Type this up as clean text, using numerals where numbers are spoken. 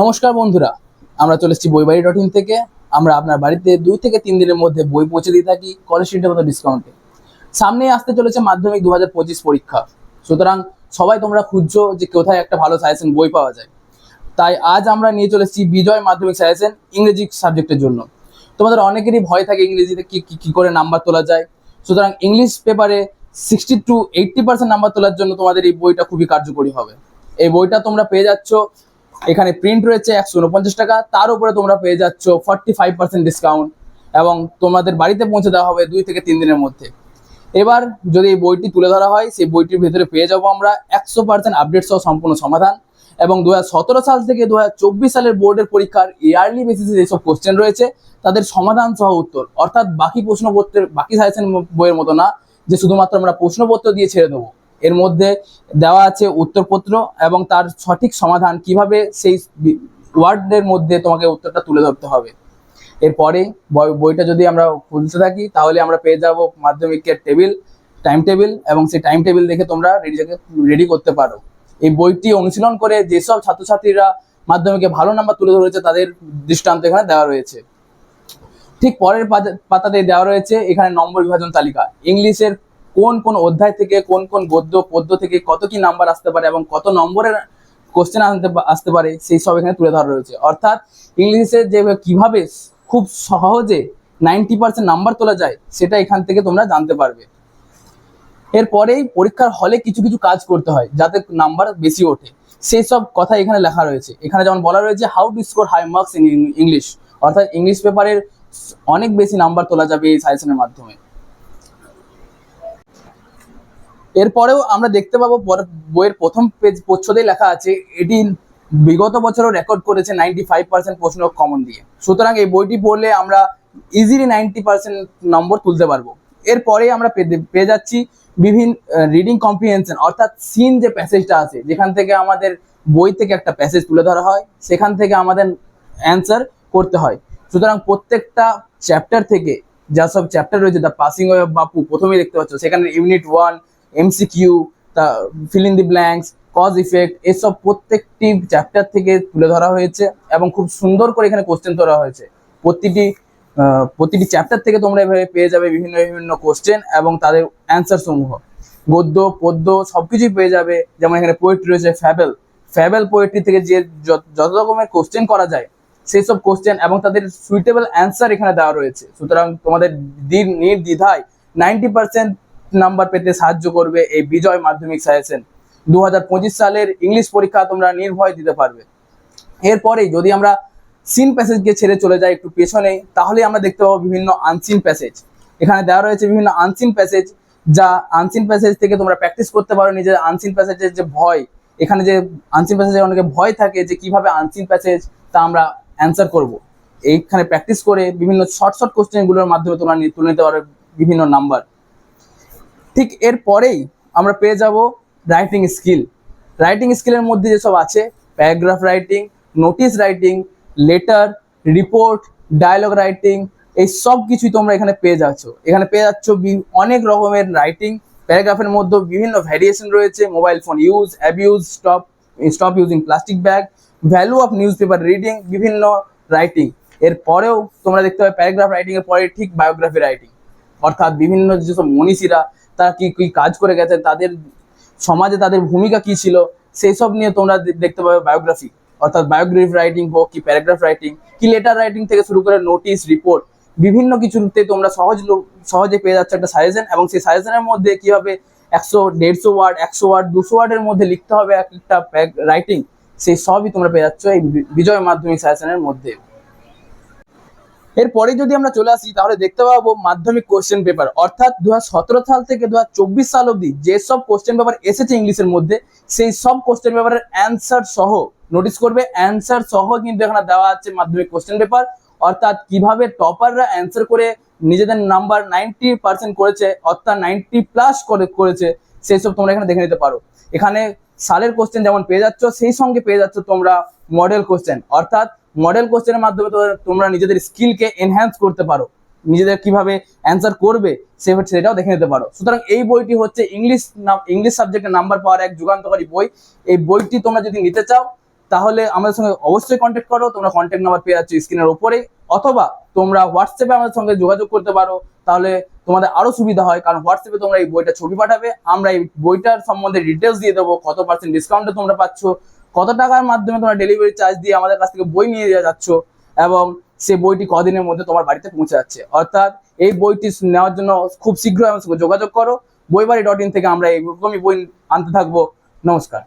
নমস্কার বন্ধুরা, আমরা চলে এসেছি বইবাড়ি.in থেকে। আমরা আপনার বাড়িতে 2 থেকে 3 দিনের মধ্যে বই পৌঁছে দিয়ে থাকি কলেজ স্ট্রিটের মতো ডিসকাউন্টে। সামনেই আসতে চলেছে মাধ্যমিক 2025 পরীক্ষা, সুতরাং সবাই তোমরা খুঁজছো যে কোথায় একটা ভালো সাজেশন বই পাওয়া যায়। তাই আজ আমরা নিয়ে চলে এসেছি বিজয় মাধ্যমিক সাজেশন ইংরেজি সাবজেক্টের জন্য। তোমাদের অনেকেরই ভয় থাকে ইংরেজিতে কি করে নাম্বার তোলা যায়, সুতরাং ইংলিশ পেপারে 60 to 80% নাম্বার তোলার জন্য তোমাদের এই বইটা খুবই কার্যকরী হবে। এই বইটা তোমরা পেয়ে যাচ্ছ, এখানে প্রিন্ট রয়েছে 149 টাকা, তার উপরে তোমরা পেয়ে যাচ্ছ 45% ডিসকাউন্ট এবং তোমাদের বাড়িতে পৌঁছে দেওয়া হবে 2 থেকে 3 দিনের মধ্যে। এবার যদি এই বইটি তুলে ধরা হয়, সেই বইটির ভেতরে পেয়ে যাবো আমরা 100% আপডেট সহ সম্পূর্ণ সমাধান এবং 2017 সাল থেকে 2024 সালের বোর্ডের পরীক্ষার ইয়ারলি বেসিসে যেসব কোশ্চেন রয়েছে তাদের সমাধান সহ উত্তর, অর্থাৎ বাকি প্রশ্নপত্রের বাকি সাজেশন বইয়ের মতো না যে শুধুমাত্র আমরা প্রশ্নপত্র দিয়ে ছেড়ে দেবো। এর মধ্যে দেওয়া আছে উত্তরপত্র এবং তার সঠিক সমাধান, কিভাবে সেই ওয়ার্ডের মধ্যে তোমাকে উত্তরটা তুলে ধরতে হবে। এরপরে বইটা যদি আমরা খুলতে থাকি তাহলে আমরা পেয়ে যাব মাধ্যমিকের টাইম টেবিল এবং সেই টাইম টেবিল দেখে তোমরা রেডি করতে পারো। এই বইটি অনুশীলন করে যেসব ছাত্রছাত্রীরা মাধ্যমিকে ভালো নাম্বার তুলে ধরেছে তাদের দৃষ্টান্ত এখানে দেওয়া রয়েছে। ঠিক পরের পাতাতে দেওয়া রয়েছে এখানে নম্বর বিভাজন তালিকা। ইংলিশের কোন কোন অধ্যায় থেকে কোন কোন পদ্য থেকে কত কি নাম্বার আসতে পারে এবং কত নম্বরের কোশ্চেন আসতে পারে সেই সব এখানে তুলে ধরা রয়েছে। অর্থাৎ ইংলিশে যে কিভাবে খুব সহজে 90% নাম্বার তোলা যায় সেটা এখান থেকে তোমরা জানতে পারবে। এরপরেই পরীক্ষার হলে কিছু কিছু কাজ করতে হয় যাতে নাম্বার বেশি ওঠে, সেই সব কথা এখানে লেখা রয়েছে। এখানে যেমন বলা রয়েছে how to score high marks in English, অর্থাৎ ইংলিশ পেপারের অনেক বেশি নাম্বার তোলা যাবে এই সাজেশনের মাধ্যমে। এরপরেও আমরা দেখতে পাবো বইয়ের প্রথম প্রচ্ছদেই লেখা আছে এটি বিগত বছরও রেকর্ড করেছে 95% প্রশ্ন কমন দিয়ে। সুতরাং এই বইটি পড়লে আমরা ইজিলি 90% নম্বর তুলতে পারবো। এরপরে আমরা পেয়ে যাচ্ছি বিভিন্ন রিডিং কম্প্রিহেনশন, অর্থাৎ সিন যে প্যাসেজটা আছে যেখান থেকে আমাদের বই থেকে একটা প্যাসেজ তুলে ধরা হয় সেখান থেকে আমাদের অ্যান্সার করতে হয়। সুতরাং প্রত্যেকটা চ্যাপ্টার থেকে যা সব চ্যাপ্টার রয়েছে, দ্য পাসিং ওয়ে অফ বাপু প্রথমেই দেখতে পাচ্ছ, সেখানে ইউনিট 1 এমসিকিউ, তা fill in the blanks, cause effect, এসব প্রত্যেকটি চ্যাপ্টার থেকে তুলে ধরা হয়েছে এবং খুব সুন্দর করে এখানে কোশ্চেন ধরা হয়েছে। প্রতিটি চ্যাপ্টার থেকে তোমরা এভাবে পেয়ে যাবে বিভিন্ন বিভিন্ন কোশ্চেন এবং তাদের অ্যান্সার সমূহ, গদ্য পদ্য সবকিছুই পেয়ে যাবে। যেমন এখানে পোয়েট্রি রয়েছে ফ্যাবেল পোয়েট্রি থেকে যে যত রকমের কোশ্চেন করা যায় সেই সব কোশ্চেন এবং তাদের সুইটেবল অ্যান্সার এখানে দেওয়া রয়েছে। সুতরাং তোমাদের নির্দ্বিধায় 90% নাম্বার পেতে সাহায্য করবে এই বিজয় মাধ্যমিক সাজেশন। 2025 সালের ইংলিশ পরীক্ষা তোমরা নির্ভয় দিতে পারবে। এরপরেই যদি আমরা সিন প্যাসেজকে ছেড়ে চলে যাই একটু পেছনে, তাহলে আমরা দেখতে পাবো বিভিন্ন আনসিন প্যাসেজ। এখানে দেওয়া রয়েছে বিভিন্ন আনসিন প্যাসেজ, যা আনসিন প্যাসেজ থেকে তোমরা প্র্যাকটিস করতে পারো নিজের আনসিন প্যাসেজের যে ভয়। এখানে যে আনসিন প্যাসেজে অনেকে ভয় থাকে যে কিভাবে আনসিন প্যাসেজ তা আমরা অ্যান্সার করব, এইখানে প্র্যাকটিস করে বিভিন্ন শর্ট কোশ্চেনগুলোর মাধ্যমে তোমরা তুলে নিতে পারো বিভিন্ন নাম্বার। ঠিক এরপরেই আমরা পেয়ে যাব রাইটিং স্কিলের মধ্যে যেসব আছে paragraph writing, notice writing, letter, report, dialogue writing, এই সব কিছুই তোমরা এখানে পেয়ে যাচ্ছ। অনেক রকমের রাইটিং। প্যারাগ্রাফের মধ্যে বিভিন্ন ভ্যারিয়েশন রয়েছে, mobile phone use, abuse, stop using plastic bag, value of news paper reading, বিভিন্ন রাইটিং। এরপরেও তোমরা দেখতে পাবে প্যারাগ্রাফ রাইটিং এর পরে ঠিক বায়োগ্রাফি রাইটিং, অর্থাৎ বিভিন্ন যেসব মনীষীরা তারা কি কি কাজ করে গেছে, তাদের সমাজে তাদের ভূমিকা কি ছিল, সেই সব নিয়ে তোমরা দেখতে পাবে বায়োগ্রাফি, অর্থাৎ বায়োগ্রাফি রাইটিং হোক কি প্যারাগ্রাফ রাইটিং কি লেটার রাইটিং থেকে শুরু করে নোটিস, রিপোর্ট, বিভিন্ন কিছুতে তোমরা সহজে পেয়ে যাচ্ছ একটা সাজেশন। এবং সেই সাজেশনের মধ্যে কিভাবে 100, 150 ওয়ার্ড, 100 ওয়ার্ড, 200 ওয়ার্ডের মধ্যে লিখতে হবে একটা রাইটিং, সেই সবই তোমরা পেয়ে যাচ্ছ এই বিজয় মাধ্যমিক সাজেশনের মধ্যে। এরপরে যদি আমরা চলে আসি তাহলে দেখতে পাবো মাধ্যমিক কোশ্চেন পেপার, অর্থাৎ 2017 সাল থেকে 2024 সাল অবধি যেসব কোশ্চেন পেপার এসেছে ইংলিশের মধ্যে সেই সব কোশ্চেন পেপারের অ্যান্সার সহ, নোটিস করবে অ্যান্সার সহ কিন্তু এখানে দেওয়া আছে মাধ্যমিক কোশ্চেন পেপার। অর্থাৎ কিভাবে টপাররা অ্যান্সার করে নিজেদের নাম্বার 90% করেছে, অর্থাৎ 90+ করেছে, সেই সব তোমরা এখানে দেখে নিতে পারো। এখানে সালের কোশ্চেন যেমন পেয়ে যাচ্ছ, সেই সঙ্গে পেয়ে যাচ্ছ তোমরা মডেল কোশ্চেন, অর্থাৎ মডেল কোশ্চেনের মাধ্যমে তোমরা নিজেদের স্কিলকে এনহ্যান্স করতে পারো, নিজেদের কিভাবে অ্যান্সার করবে সেটাও দেখে নিতে পারো। সুতরাং এই বইটি হচ্ছে ইংলিশ সাবজেক্টের নাম্বার পাওয়ার এক যুগান্তকারী বই। এই বইটি তোমরা যদি নিতে চাও তাহলে আমাদের সঙ্গে অবশ্যই কন্ট্যাক্ট করো। তোমরা কন্ট্যাক্ট নাম্বার পেয়ে যাচ্ছ স্ক্রিনের ওপরে, অথবা তোমরা হোয়াটসঅ্যাপে আমাদের সঙ্গে যোগাযোগ করতে পারো। তাহলে তোমাদের আরো সুবিধা হয়, কারণ হোয়াটসঅ্যাপে তোমরা এই বইটা ছবি পাঠাবে, আমরা এই বইটার সম্বন্ধে ডিটেলস দিয়ে দেবো, কত % ডিসকাউন্টে তোমরা পাচ্ছ, কত টাকার মাধ্যমে তোমরা ডেলিভারি চার্জ দিয়ে আমাদের কাছ থেকে বই নিয়ে যাচ্ছ, এবং সে বইটি কদিনের মধ্যে তোমার বাড়িতে পৌঁছে যাচ্ছে। অর্থাৎ এই বইটি নেওয়ার জন্য খুব শীঘ্রই আমার সঙ্গে যোগাযোগ করো। বইবাড়ি.in থেকে আমরা এইরকমই বই আনতে থাকবো। নমস্কার।